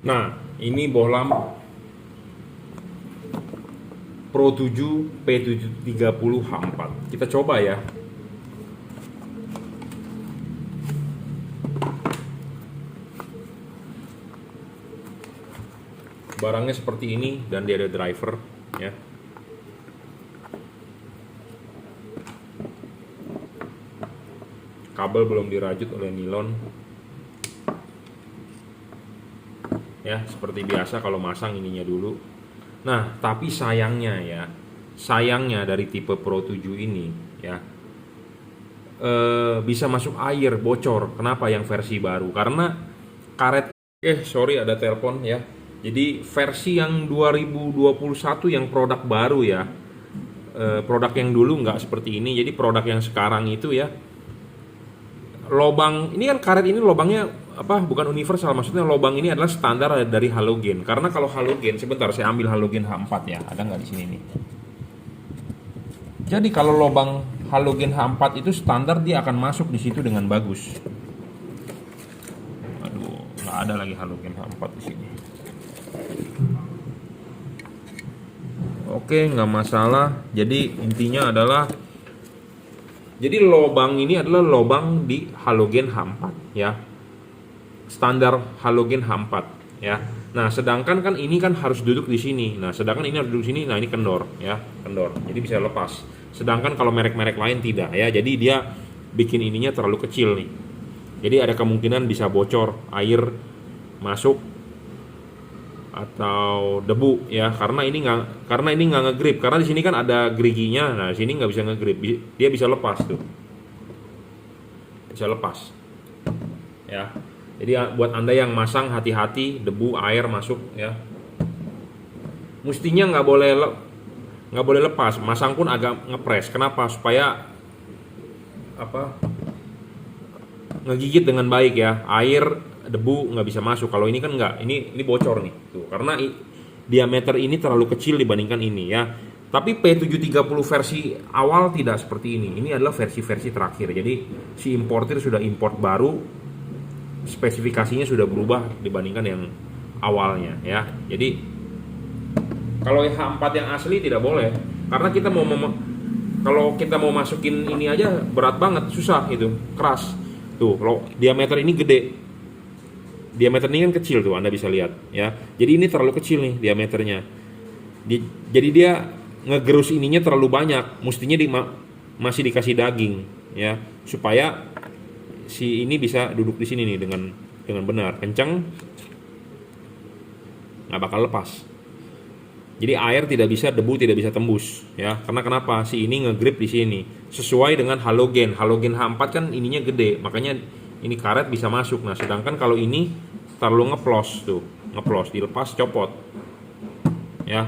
Nah, ini bohlam Pro 7 P730H4. Kita coba ya. Barangnya seperti ini dan dia ada driver ya. Kabel belum dirajut oleh nilon. Ya, seperti biasa kalau masang ininya dulu. Nah, tapi sayangnya dari tipe Pro 7 ini ya, bisa masuk air, bocor. Kenapa yang versi baru? Karena karet, sorry ada telepon ya. Jadi versi yang 2021 yang produk baru ya, produk yang dulu nggak seperti ini. Jadi produk yang sekarang itu ya, lobang ini kan karet ini lobangnya apa, bukan universal, maksudnya lobang ini adalah standar dari halogen. Karena kalau halogen, sebentar saya ambil halogen H4 ya, ada nggak di sini nih. Jadi kalau lobang halogen H4 itu standar, dia akan masuk di situ dengan bagus. Aduh, nggak ada lagi halogen H4 di sini. Oke, nggak masalah. Jadi intinya adalah, jadi lobang ini adalah lobang di halogen H4 ya, standar halogen H4 ya. Nah, sedangkan kan ini kan harus duduk di sini. Nah, sedangkan ini harus duduk di sini. Nah, ini kendor ya, kendor. Jadi bisa lepas. Sedangkan kalau merek-merek lain tidak ya. Jadi dia bikin ininya terlalu kecil nih. Jadi ada kemungkinan bisa bocor, air masuk atau debu ya, karena ini nggak ngegrip, karena di sini kan ada geriginya. Nah, di sini nggak bisa ngegrip, dia bisa lepas tuh, bisa lepas ya. Jadi buat anda yang masang, hati-hati debu air masuk ya. Mestinya nggak boleh lepas, masang pun agak ngepres. Kenapa? Supaya apa, ngegigit dengan baik ya, air debu nggak bisa masuk. Kalau ini kan nggak, ini bocor nih tuh, karena diameter ini terlalu kecil dibandingkan ini ya. Tapi P730 versi awal tidak seperti ini. Ini adalah versi-versi terakhir. Jadi si importir sudah import baru, spesifikasinya sudah berubah dibandingkan yang awalnya ya. Jadi kalau H4 yang asli tidak boleh, karena kita kalau kita mau masukin ini aja berat banget, susah itu, keras tuh. Kalau diameter ini gede, diameter ini kan kecil tuh, Anda bisa lihat ya. Jadi ini terlalu kecil nih diameternya. Jadi dia ngegerus ininya terlalu banyak. Mestinya masih dikasih daging ya, supaya si ini bisa duduk di sini nih dengan benar, kencang, nggak bakal lepas. Jadi air tidak bisa, debu tidak bisa tembus ya. Karena kenapa? Si ini ngegrip di sini. Sesuai dengan halogen. Halogen H4 kan ininya gede, makanya ini karet bisa masuk. Nah, sedangkan kalau ini terlalu ngeplos tuh, ngeplos, dilepas copot ya.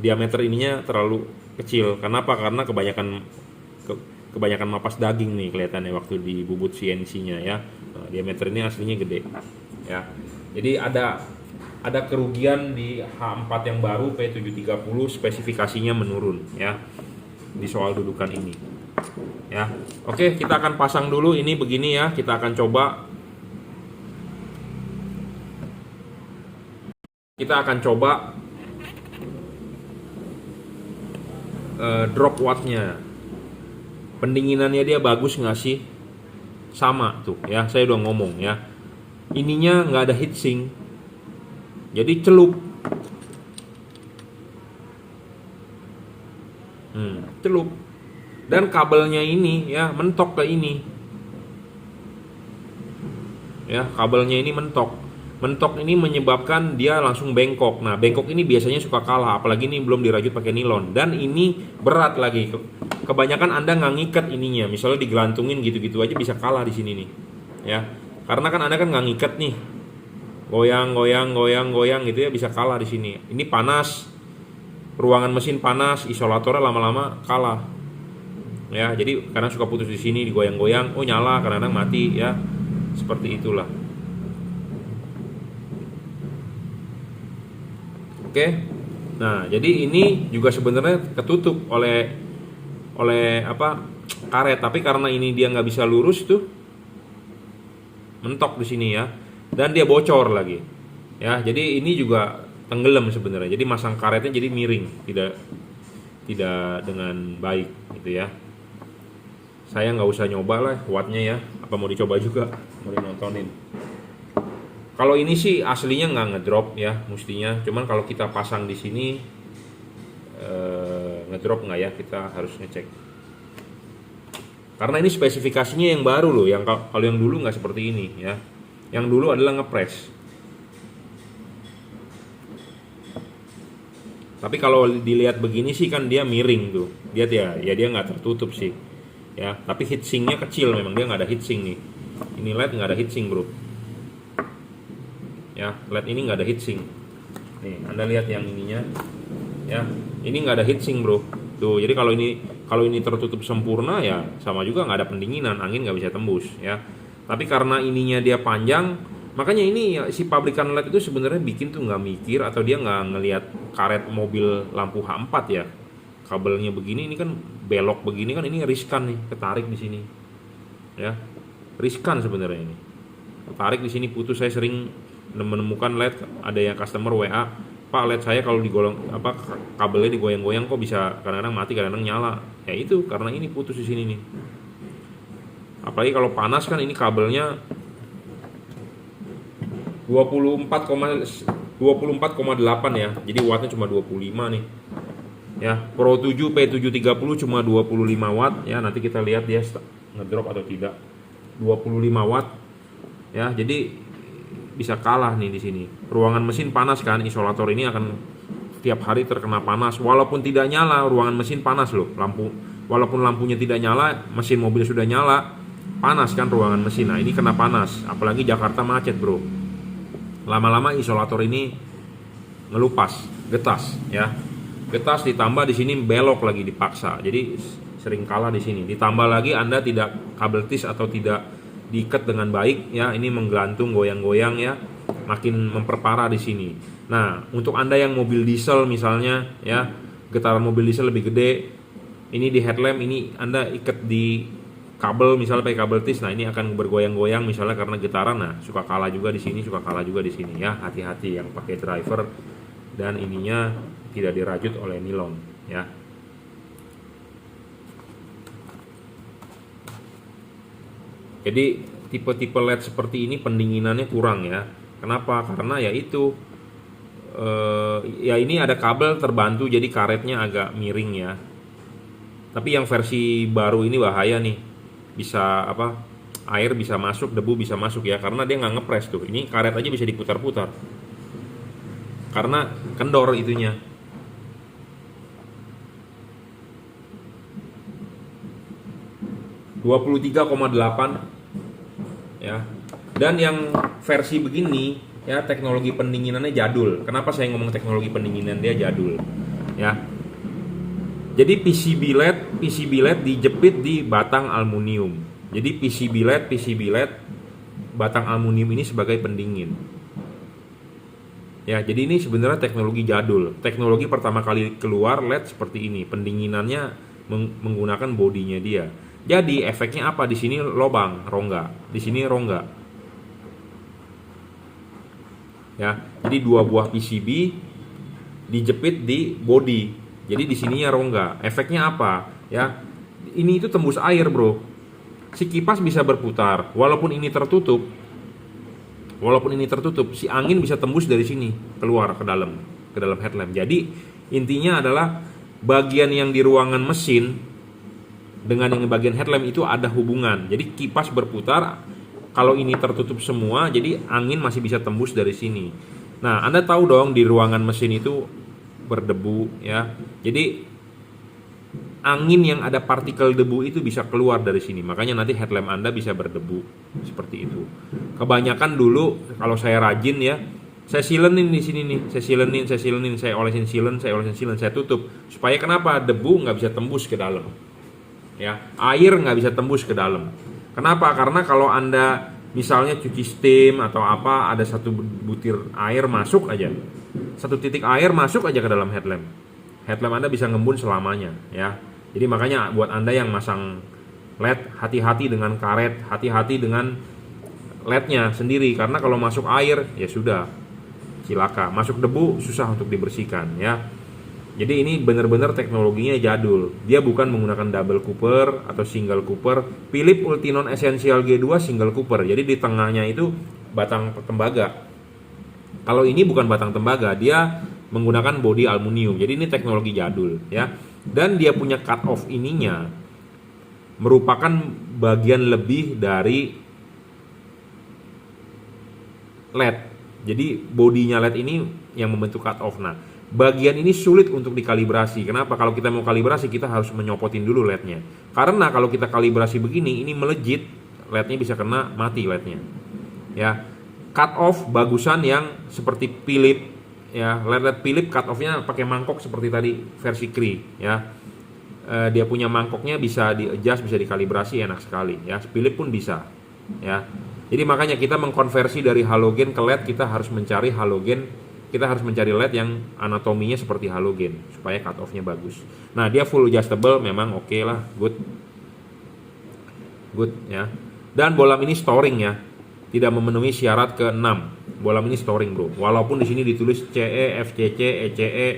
Diameter ininya terlalu kecil. Kenapa? Karena kebanyakan mapas daging nih kelihatannya waktu di bubut CNC-nya ya. Nah, diameter ini aslinya gede ya. Jadi ada kerugian di H4 yang baru P730, spesifikasinya menurun ya di soal dudukan ini ya. Oke, kita akan pasang dulu ini begini ya. Kita akan coba, drop wattnya, pendinginannya dia bagus nggak sih? Sama tuh ya, saya udah ngomong ya, ininya nggak ada heatsink, jadi celup. Celup. Dan kabelnya ini ya mentok ke ini ya, kabelnya ini mentok ini menyebabkan dia langsung bengkok. Nah, bengkok ini biasanya suka kalah, apalagi ini belum dirajut pakai nilon, dan ini berat lagi. Kebanyakan Anda nggak ngikat ininya, misalnya digelantungin gitu-gitu aja bisa kalah di sini nih ya, karena kan Anda kan nggak ngikat nih, goyang gitu ya, bisa kalah di sini. Ini panas, ruangan mesin panas, isolatornya lama-lama kalah ya. Jadi kadang suka putus di sini, digoyang-goyang, oh nyala, kadang-kadang mati ya, seperti itulah. Oke. Nah, jadi ini juga sebenarnya ketutup oleh apa, karet, tapi karena ini dia nggak bisa lurus tuh, mentok di sini ya, dan dia bocor lagi Ya, jadi ini juga tenggelam sebenarnya. Jadi masang karetnya jadi miring, tidak tidak dengan baik gitu ya. Saya nggak usah nyoba lah wattnya ya. Apa mau dicoba juga? Mau dinontonin. Kalau ini sih aslinya nggak ngedrop ya, mestinya. Cuman kalau kita pasang di sini ngedrop nggak ya? Kita harus ngecek. Karena ini spesifikasinya yang baru loh. Yang kalau yang dulu nggak seperti ini ya. Yang dulu adalah ngepres. Tapi kalau dilihat begini sih kan dia miring tuh. Dia dia nggak tertutup sih. Ya, tapi heatsinknya kecil memang, dia nggak ada heatsink nih. Ini LED nggak ada heatsink bro. Ya, LED ini nggak ada heatsink. Nih, Anda lihat yang ininya. Ya, ini nggak ada heatsink bro. Tuh, jadi kalau ini tertutup sempurna ya sama juga nggak ada pendinginan, angin nggak bisa tembus ya. Tapi karena ininya dia panjang, makanya ini ya, si pabrikan LED itu sebenarnya bikin tuh nggak mikir atau dia nggak ngelihat karet mobil lampu H4 ya. Kabelnya begini, ini kan belok begini kan, ini riskan nih, ketarik di sini. Ya. Riskan sebenarnya ini. Ketarik di sini putus. Saya sering menemukan LED, ada yang customer WA, "Pak, LED saya kalau digolong kabelnya digoyang-goyang kok bisa kadang-kadang mati, kadang-kadang nyala." Ya itu karena ini putus di sini nih. Apalagi kalau panas kan ini kabelnya 24,8 ya. Jadi wattnya cuma 25 nih. Ya, Pro 7 P730 cuma 25 watt ya. Nanti kita lihat dia ngedrop atau tidak. 25 watt. Ya, jadi bisa kalah nih di sini. Ruangan mesin panas kan, isolator ini akan setiap hari terkena panas. Walaupun tidak nyala, ruangan mesin panas loh. Walaupun lampunya tidak nyala, mesin mobil sudah nyala, panas kan ruangan mesin. Nah, ini kena panas. Apalagi Jakarta macet, bro. Lama-lama isolator ini ngelupas, getas ya. Getas ditambah di sini belok lagi dipaksa. Jadi sering kalah di sini. Ditambah lagi Anda tidak kabel tis atau tidak diikat dengan baik ya, ini menggelantung, goyang-goyang ya. Makin memperparah di sini. Nah, untuk Anda yang mobil diesel misalnya ya, getaran mobil diesel lebih gede. Ini di headlamp, ini Anda ikat di kabel misalnya pakai kabel tis, nah ini akan bergoyang-goyang misalnya karena getaran. Nah, suka kalah juga di sini, suka kalah juga di sini ya. Hati-hati yang pakai driver dan ininya tidak dirajut oleh nilon ya. Jadi tipe-tipe LED seperti ini pendinginannya kurang ya. Kenapa? Karena ya itu ya ini ada kabel terbantu jadi karetnya agak miring ya. Tapi yang versi baru ini bahaya nih. Bisa air bisa masuk, debu bisa masuk ya, karena dia nggak ngepres tuh. Ini karet aja bisa diputar-putar. Karena kendor itunya. (23,8) ya. Dan yang versi begini ya, teknologi pendinginannya jadul. Kenapa saya ngomong teknologi pendinginan dia jadul? Ya. Jadi PCB LED dijepit di batang aluminium. Jadi PCB LED batang aluminium ini sebagai pendingin. Ya, jadi ini sebenarnya teknologi jadul. Teknologi pertama kali keluar LED seperti ini, pendinginannya menggunakan bodinya dia. Jadi efeknya apa? Di sini lobang, rongga. Di sini rongga. Ya, jadi dua buah PCB dijepit di body. Jadi di sininya rongga. Efeknya apa? Ya, ini itu tembus air, bro. Si kipas bisa berputar, walaupun ini tertutup, si angin bisa tembus dari sini keluar ke dalam headlamp. Jadi intinya adalah bagian yang di ruangan mesin dengan yang bagian headlamp itu ada hubungan. Jadi kipas berputar, kalau ini tertutup semua, jadi angin masih bisa tembus dari sini. Nah, Anda tahu dong di ruangan mesin itu berdebu ya. Jadi angin yang ada partikel debu itu bisa keluar dari sini. Makanya nanti headlamp Anda bisa berdebu seperti itu. Kebanyakan dulu kalau saya rajin ya, saya silenin di sini nih, saya olesin silen, saya tutup. Supaya kenapa? Debu nggak bisa tembus ke dalam. Ya, air nggak bisa tembus ke dalam. Kenapa? Karena kalau Anda misalnya cuci steam atau apa, ada satu butir air masuk aja, satu titik air masuk aja ke dalam headlamp Anda bisa ngembun selamanya ya. Jadi makanya buat Anda yang masang LED, hati-hati dengan karet, hati-hati dengan LED-nya sendiri, karena kalau masuk air ya sudah cilaka. Masuk debu susah untuk dibersihkan ya. Jadi ini benar-benar teknologinya jadul. Dia bukan menggunakan double cooper atau single cooper. Philips Ultinon Essential G2 single cooper. Jadi di tengahnya itu batang tembaga. Kalau ini bukan batang tembaga, dia menggunakan bodi aluminium. Jadi ini teknologi jadul ya. Dan dia punya cut off ininya merupakan bagian lebih dari LED. Jadi bodinya LED ini yang membentuk cut off. Nah, bagian ini sulit untuk dikalibrasi. Kenapa? Kalau kita mau kalibrasi, kita harus menyopotin dulu LED-nya. Karena kalau kita kalibrasi begini, ini melejit, LED-nya bisa kena mati LED-nya. Ya, cut off bagusan yang seperti Philips ya, LED Philips cut off-nya pakai mangkok seperti tadi versi Cree ya. Dia punya mangkoknya bisa di-adjust, bisa dikalibrasi, enak sekali ya. Philips pun bisa ya. Jadi makanya kita mengkonversi dari halogen ke LED, kita harus mencari LED yang anatominya seperti halogen supaya cut off-nya bagus. Nah, dia full adjustable, memang oke lah, good ya. Dan bolam ini storing ya, tidak memenuhi syarat ke-6. Bolam ini storing bro, walaupun di sini ditulis CE, FCC, ECE,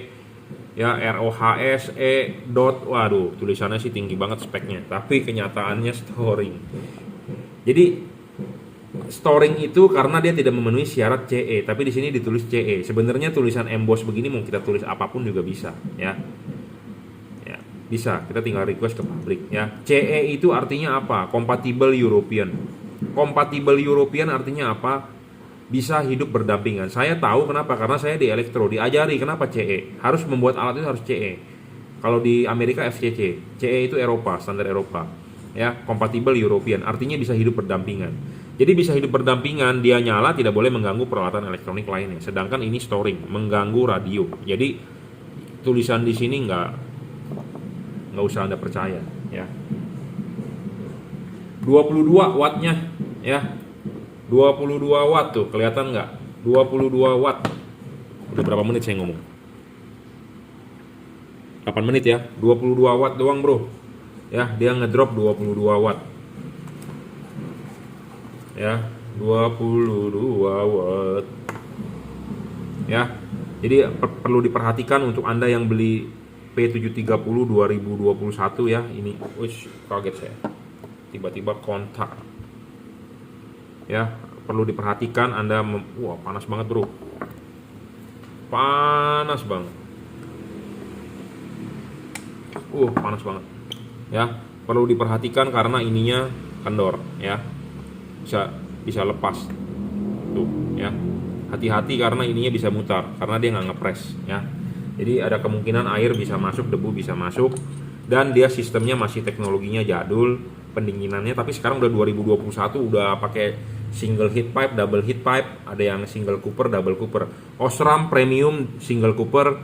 ya ROHS, E dot, waduh tulisannya sih tinggi banget speknya, tapi kenyataannya storing. Jadi storing itu karena dia tidak memenuhi syarat CE, tapi di sini ditulis CE. Sebenarnya tulisan emboss begini mau kita tulis apapun juga bisa, ya. Ya, bisa. Kita tinggal request ke pabrik, ya. CE itu artinya apa? Compatible European. Compatible European artinya apa? Bisa hidup berdampingan. Saya tahu kenapa? Karena saya di elektro diajari kenapa CE. Harus membuat alat itu harus CE. Kalau di Amerika FCC, CE itu Eropa, standar Eropa. Ya, compatible European artinya bisa hidup berdampingan. Jadi bisa hidup berdampingan, dia nyala tidak boleh mengganggu peralatan elektronik lainnya. Sedangkan ini storing, mengganggu radio. Jadi tulisan di sini nggak usah Anda percaya, ya. 22 wattnya, ya. 22 watt tuh, kelihatan nggak? 22 watt. Udah berapa menit saya ngomong? 8 menit ya. 22 watt doang, bro. Ya, dia ngedrop 22 watt. Ya, 22 watt. Ya. Jadi perlu diperhatikan untuk Anda yang beli P730 2021 ya. Ini kaget saya. Tiba-tiba kontak. Ya, perlu diperhatikan Anda wah, panas banget, bro. Panas banget. Panas banget. Ya, perlu diperhatikan karena ininya kendor ya. Bisa lepas tuh ya, hati-hati karena ininya bisa mutar karena dia nggak ngepres ya. Jadi ada kemungkinan air bisa masuk, debu bisa masuk, dan dia sistemnya masih teknologinya jadul pendinginannya, tapi sekarang udah 2021 udah pakai single heat pipe, double heat pipe, ada yang single cooper, double cooper. Osram Premium single cooper,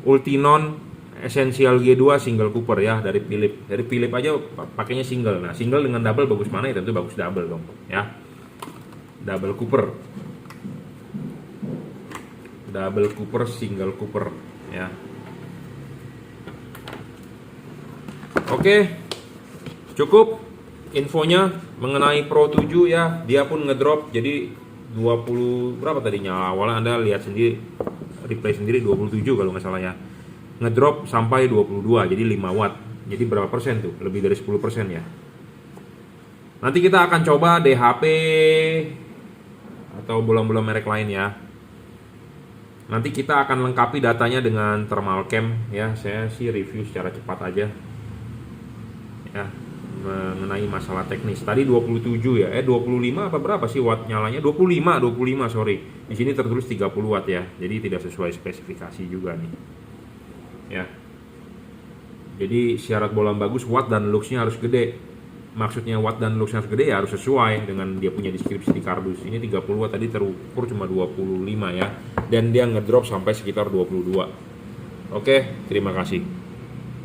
Ultinon Essential G2 single cooper ya dari Philips. Dari Philips aja pakainya single. Nah, single dengan double bagus mana ya? Tentu bagus double dong, ya. Double cooper. Double cooper, single cooper, ya. Oke. Cukup infonya mengenai Pro 7 ya. Dia pun ngedrop jadi 20 berapa tadinya? Awalnya Anda lihat sendiri, replay sendiri 27 kalau nggak salah ya. Ngedrop sampai 22, jadi 5 watt. Jadi berapa persen tuh? Lebih dari 10% ya. Nanti kita akan coba DHP atau bola-bola merek lain ya. Nanti kita akan lengkapi datanya dengan thermal cam ya. Saya sih review secara cepat aja ya, mengenai masalah teknis. Tadi 27 ya. 25 apa berapa sih watt nyalanya? 25 sorry. Di sini tertulis 30 watt ya. Jadi tidak sesuai spesifikasi juga nih. Ya. Jadi syarat bola bagus, watt dan luxnya harus gede. Maksudnya watt dan luxnya harus gede ya harus sesuai dengan dia punya deskripsi di kardus. Ini 30 watt, tadi terukur cuma 25 ya. Dan dia ngedrop sampai sekitar 22. Oke, terima kasih.